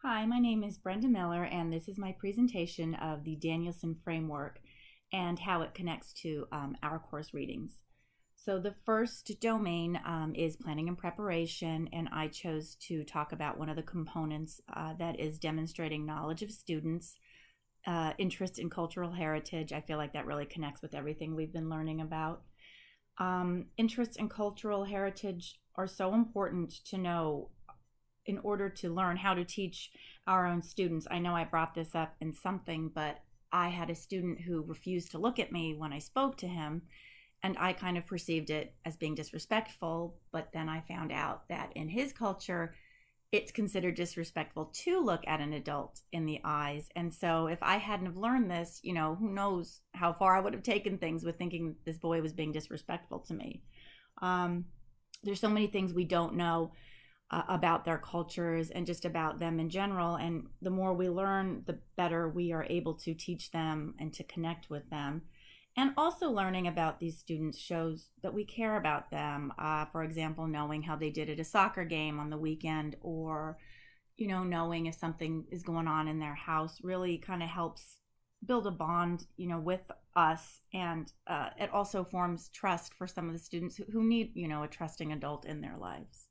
Hi, my name is Brenda Miller, and this is my presentation of the Danielson Framework and how it connects to our course readings. So the first domain is planning and preparation, and I chose to talk about one of the components that is demonstrating knowledge of students, interest in cultural heritage. I feel like that really connects with everything we've been learning about. Interest in cultural heritage are so important to know in order to learn how to teach our own students. I know I brought this up in something, but I had a student who refused to look at me when I spoke to him, and I kind of perceived it as being disrespectful. But then I found out that in his culture, it's considered disrespectful to look at an adult in the eyes. And so if I hadn't have learned this, who knows how far I would have taken things with thinking this boy was being disrespectful to me. Um, there's so many things we don't know about their cultures and just about them in general. And the more we learn, the better we are able to teach them and to connect with them. And also, learning about these students shows that we care about them. For example, knowing how they did at a soccer game on the weekend, or knowing if something is going on in their house, really kind of helps build a bond, with us. And it also forms trust for some of the students who need, a trusting adult in their lives.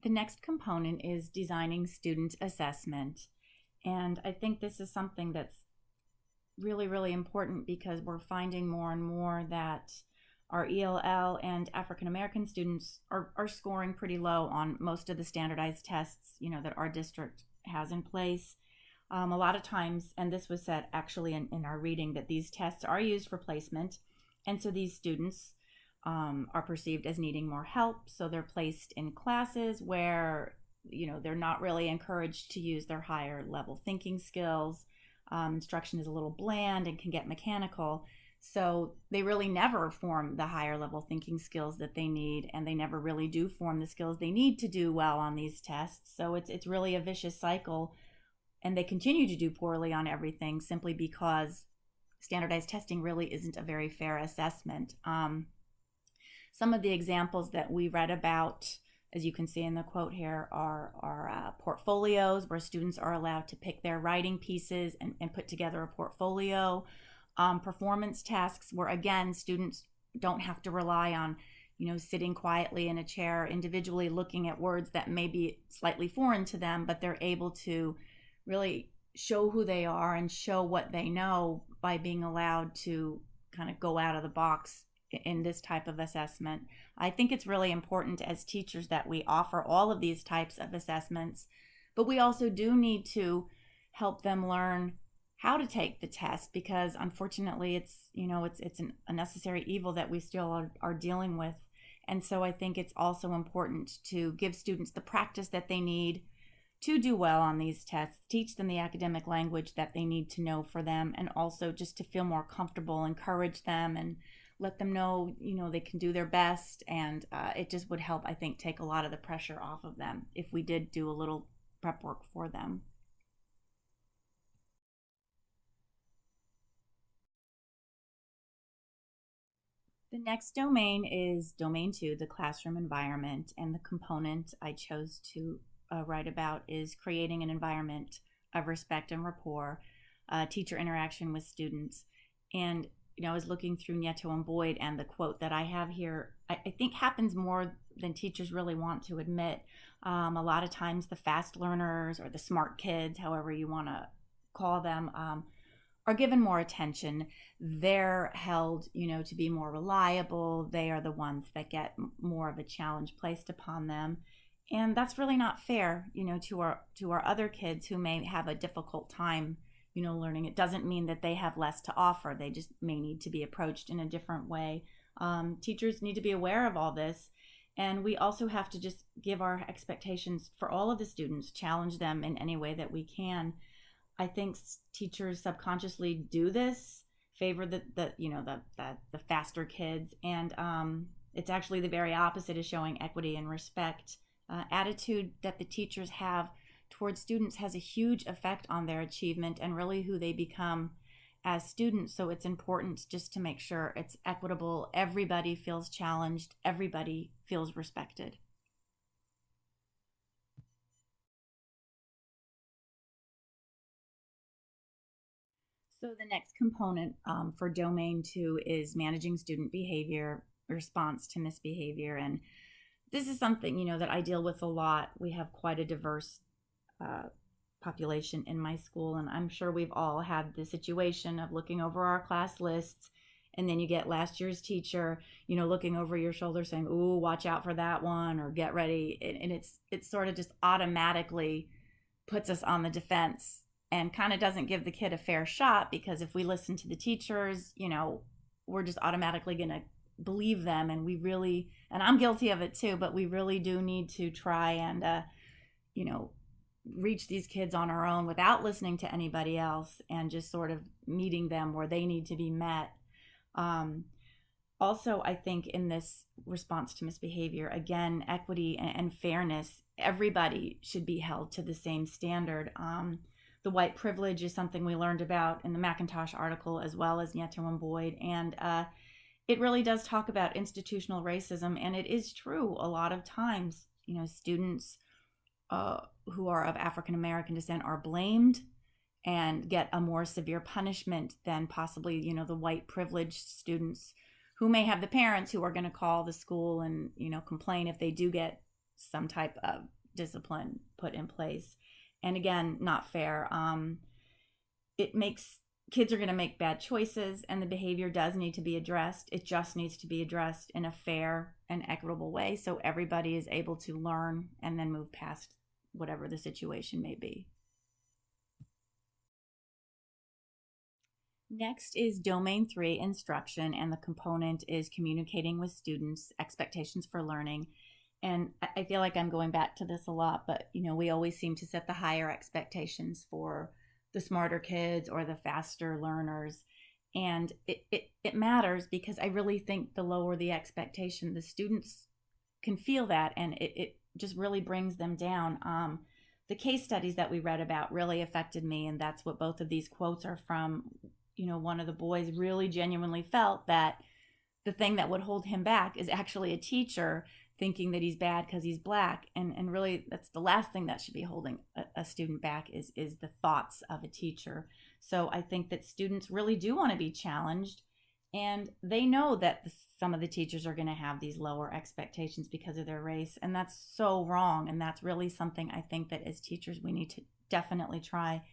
The next component is designing student assessment. And I think this is something that's really, really important because we're finding more and more that our ELL and African American students are scoring pretty low on most of the standardized tests, that our district has in place. A lot of times, and this was said actually in our reading, that these tests are used for placement. And so these students are perceived as needing more help. So they're placed in classes where, they're not really encouraged to use their higher level thinking skills. Instruction is a little bland and can get mechanical. So they really never form the higher level thinking skills that they need, and they never really do form the skills they need to do well on these tests. So it's really a vicious cycle, and they continue to do poorly on everything simply because standardized testing really isn't a very fair assessment. Some of the examples that we read about, as you can see in the quote here, are portfolios where students are allowed to pick their writing pieces and put together a portfolio. Performance tasks where, again, students don't have to rely on, sitting quietly in a chair individually looking at words that may be slightly foreign to them, but they're able to really show who they are and show what they know by being allowed to kind of go out of the box in this type of assessment. I think it's really important as teachers that we offer all of these types of assessments, but we also do need to help them learn how to take the test, because unfortunately it's a necessary evil that we still are dealing with. And so I think it's also important to give students the practice that they need to do well on these tests, teach them the academic language that they need to know for them, and also just to feel more comfortable, encourage them, and let them know, they can do their best. And it just would help, I think, take a lot of the pressure off of them if we did do a little prep work for them. The next domain is domain 2, the classroom environment. And the component I chose to write about is creating an environment of respect and rapport, teacher interaction with students. And I was looking through Nieto and Boyd, and the quote that I have here, I think happens more than teachers really want to admit. A lot of times the fast learners, or the smart kids, however you want to call them, are given more attention. They're held, to be more reliable. They are the ones that get more of a challenge placed upon them. And that's really not fair, to our other kids who may have a difficult time, learning. It doesn't mean that they have less to offer. They just may need to be approached in a different way. Teachers need to be aware of all this. And we also have to just give our expectations for all of the students, challenge them in any way that we can. I think teachers subconsciously do this, favor the faster kids, and it's actually the very opposite of showing equity and respect. Attitude that the teachers have towards students has a huge effect on their achievement and really who they become as students. So it's important just to make sure it's equitable. Everybody feels challenged. Everybody feels respected. So the next component for domain 2 is managing student behavior, response to misbehavior. And this is something, that I deal with a lot. We have quite a diverse uh, population in my school, and I'm sure we've all had the situation of looking over our class lists, and then you get last year's teacher, looking over your shoulder saying, "Ooh, watch out for that one," or "Get ready," and it's sort of just automatically puts us on the defense and kind of doesn't give the kid a fair shot, because if we listen to the teachers, we're just automatically going to believe them. And we really, and I'm guilty of it too, but we really do need to try and you know reach these kids on our own without listening to anybody else, and just sort of meeting them where they need to be met. um, Also, I think in this response to misbehavior, again, equity and fairness, everybody should be held to the same standard. The white privilege is something we learned about in the McIntosh article, as well as Nieto and Boyd. And it really does talk about institutional racism. And it is true a lot of times, students who are of African American descent are blamed and get a more severe punishment than possibly, the white privileged students who may have the parents who are going to call the school and, complain if they do get some type of discipline put in place. And again, not fair. It makes kids are going to make bad choices, and the behavior does need to be addressed. It just needs to be addressed in a fair and equitable way, so everybody is able to learn and then move past whatever the situation may be. Next is domain 3, instruction, and the component is communicating with students, expectations for learning. And I feel like I'm going back to this a lot, but we always seem to set the higher expectations for the smarter kids or the faster learners. And it matters, because I really think the lower the expectation, the students can feel that, and it just really brings them down. The case studies that we read about really affected me, and that's what both of these quotes are from. One of the boys really genuinely felt that the thing that would hold him back is actually a teacher thinking that he's bad because he's black. And really, that's the last thing that should be holding a student back is the thoughts of a teacher. So I think that students really do want to be challenged, and they know that some of the teachers are going to have these lower expectations because of their race, and that's so wrong. And that's really something I think that as teachers we need to definitely try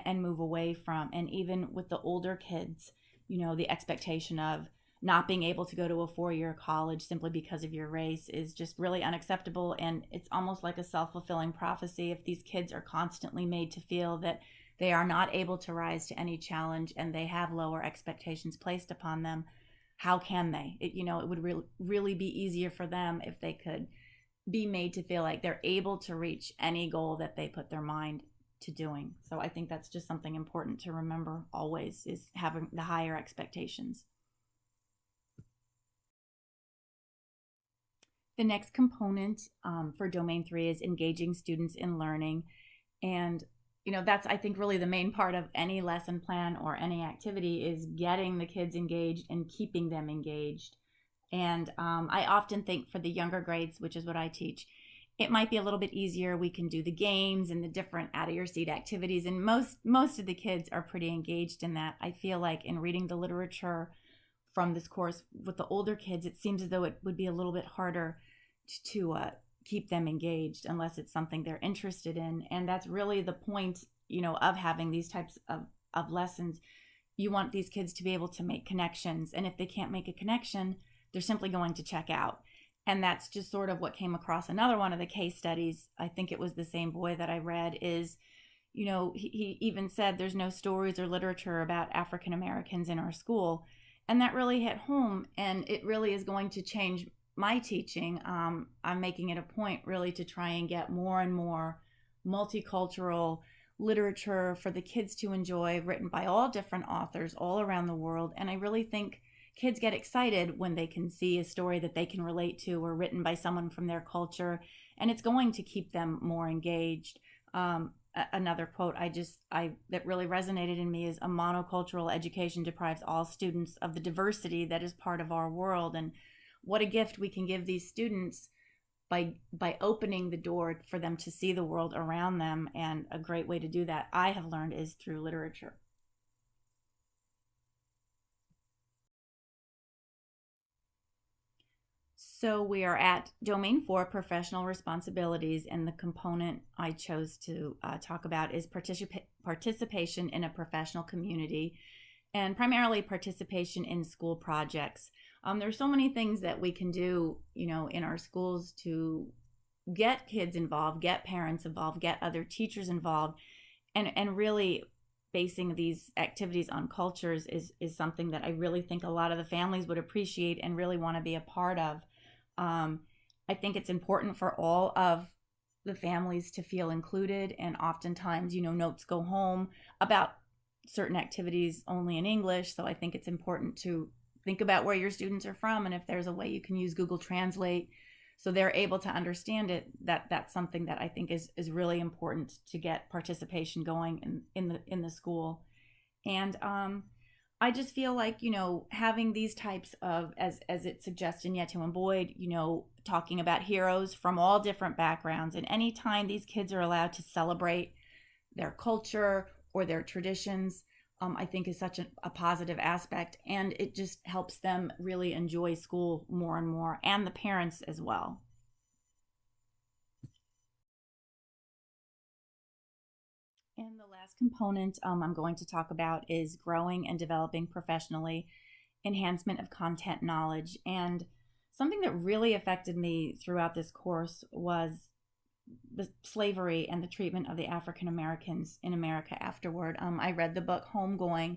and move away from. And even with the older kids, the expectation of not being able to go to a 4-year college simply because of your race is just really unacceptable. And it's almost like a self-fulfilling prophecy. If these kids are constantly made to feel that they are not able to rise to any challenge and they have lower expectations placed upon them, how can they? It would really be easier for them if they could be made to feel like they're able to reach any goal that they put their mind to doing. So I think that's just something important to remember always, is having the higher expectations. The next component for domain 3 is engaging students in learning. And that's, I think, really the main part of any lesson plan or any activity, is getting the kids engaged and keeping them engaged. And I often think for the younger grades, which is what I teach, it might be a little bit easier. We can do the games and the different out of your seat activities, and most of the kids are pretty engaged in that. I feel like in reading the literature from this course with the older kids, it seems as though it would be a little bit harder to keep them engaged unless it's something they're interested in. And that's really the point, of having these types of lessons. You want these kids to be able to make connections, and if they can't make a connection, they're simply going to check out. And that's just sort of what came across another one of the case studies. I think it was the same boy that I read, is, he even said there's no stories or literature about African Americans in our school. And that really hit home, and it really is going to change my teaching. I'm making it a point really to try and get more and more multicultural literature for the kids to enjoy, written by all different authors all around the world. And I really think kids get excited when they can see a story that they can relate to or written by someone from their culture, and it's going to keep them more engaged. Another quote that really resonated in me is, "A monocultural education deprives all students of the diversity that is part of our world." And what a gift we can give these students by opening the door for them to see the world around them. And a great way to do that, I have learned, is through literature. So we are at Domain 4, Professional Responsibilities, and the component I chose to talk about is participation in a professional community, and primarily participation in school projects. There's so many things that we can do, in our schools to get kids involved, get parents involved, get other teachers involved, and really basing these activities on cultures is something that I really think a lot of the families would appreciate and really want to be a part of. Um, I think it's important for all of the families to feel included, and oftentimes, notes go home about certain activities only in English. So I think it's important to think about where your students are from, and if there's a way you can use Google Translate so they're able to understand it, that's something that I think is really important to get participation going in the school. And I just feel like, having these types of, as it suggests in Yetu and Boyd, talking about heroes from all different backgrounds, and anytime these kids are allowed to celebrate their culture or their traditions, I think is such a positive aspect, and it just helps them really enjoy school more and more, and the parents as well. And the last component I'm going to talk about is growing and developing professionally, enhancement of content knowledge. And something that really affected me throughout this course was the slavery and the treatment of the African Americans in America afterward. I read the book Homegoing,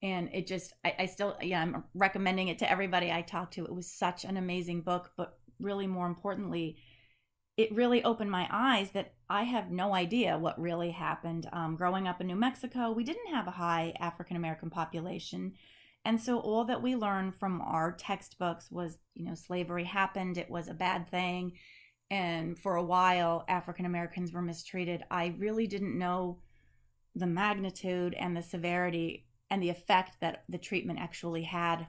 and it just, I still, yeah, I'm recommending it to everybody I talk to. It was such an amazing book, but really more importantly, it really opened my eyes that I have no idea what really happened. Growing up in New Mexico, we didn't have a high African American population. And so all that we learned from our textbooks was, slavery happened, it was a bad thing. And for a while, African Americans were mistreated. I really didn't know the magnitude and the severity and the effect that the treatment actually had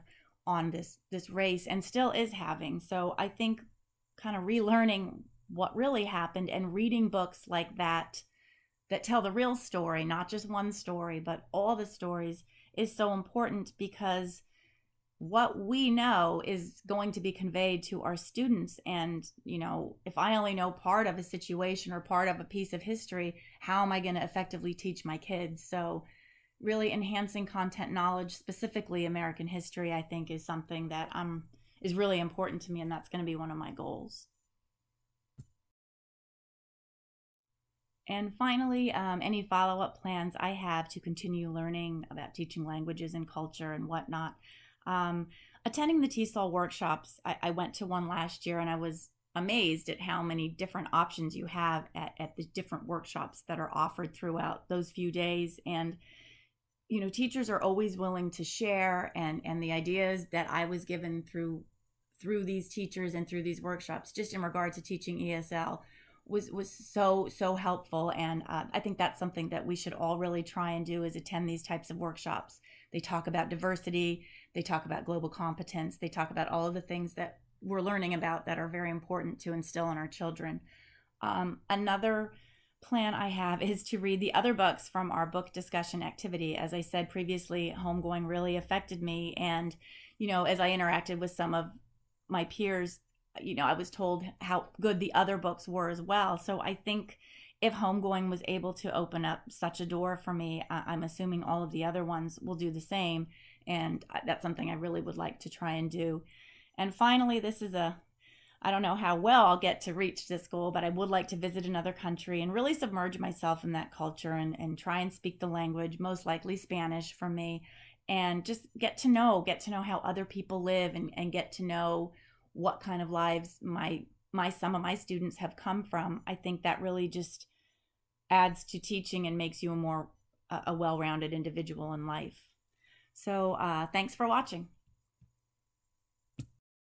on this race, and still is having. So I think kind of relearning what really happened and reading books like that tell the real story, not just one story, but all the stories, is so important, because what we know is going to be conveyed to our students. And, if I only know part of a situation or part of a piece of history, how am I going to effectively teach my kids? So really enhancing content knowledge, specifically American history, I think is something that is really important to me, and that's going to be one of my goals. And finally, any follow up plans I have to continue learning about teaching languages and culture and whatnot. Um, Attending the TESOL workshops, I went to one last year, and I was amazed at how many different options you have at the different workshops that are offered throughout those few days. And, teachers are always willing to share, and the ideas that I was given through these teachers and through these workshops, just in regard to teaching ESL, was so helpful. And I think that's something that we should all really try and do, is attend these types of workshops. They talk about diversity, they talk about global competence, they talk about all of the things that we're learning about that are very important to instill in our children. Another plan I have is to read the other books from our book discussion activity. As I said previously, Homegoing really affected me, and as I interacted with some of my peers, I was told how good the other books were as well. So I think if Homegoing was able to open up such a door for me, I'm assuming all of the other ones will do the same. And that's something I really would like to try and do. And finally, I don't know how well I'll get to reach this goal, but I would like to visit another country and really submerge myself in that culture, and try and speak the language, most likely Spanish for me, and just get to know how other people live, and get to know what kind of lives some of my students have come from. I think that really just adds to teaching and makes you a well-rounded individual in life. So thanks for watching.